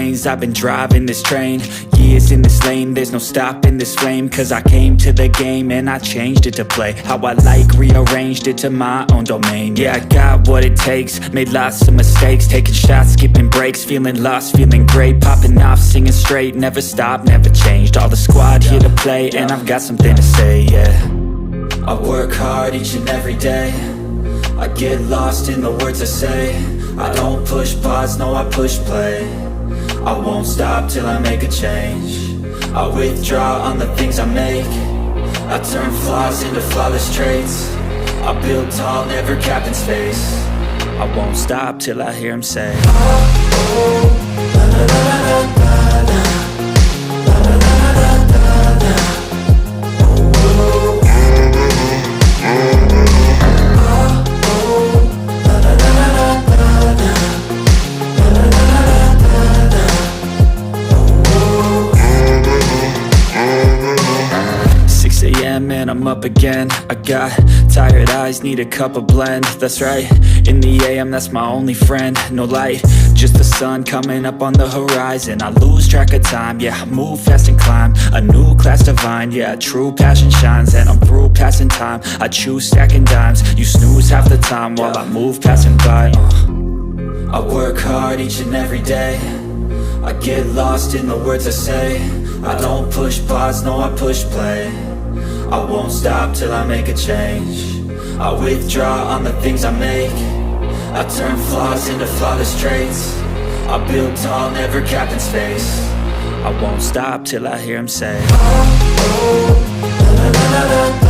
lanes, I've been driving this train. Years in this lane, there's no stopping this flame. Cause I came to the game and I changed it to play how I like, rearranged it to my own domain. Yeah, I got what it takes, made lots of mistakes, taking shots, skipping breaks, feeling lost, feeling great, popping off, singing straight, never stopped, never changed. All the squad here to play, and I've got something to say, yeah. I work hard each and every day, I get lost in the words I say. I don't push pause, no I push play. I won't stop till I make a change. I withdraw on the things I make. I turn flaws into flawless traits. I build tall, never capped in space. I won't stop till I hear him say, oh, oh, la, la, la, la, la, la. And I'm up again. I got tired eyes, need a cup of blend. That's right, in the AM, that's my only friend. No light, just the sun coming up on the horizon. I lose track of time, yeah, I move fast and climb a new class divine, yeah, true passion shines. And I'm through passing time, I choose stacking dimes. You snooze half the time while I move passing by. I work hard each and every day, I get lost in the words I say. I don't push pause, no I push play. I won't stop till I make a change. I withdraw on the things I make. I turn flaws into flawless traits. I build tall, never capped in space. I won't stop till I hear him say, oh, oh, la, la, la, la, la.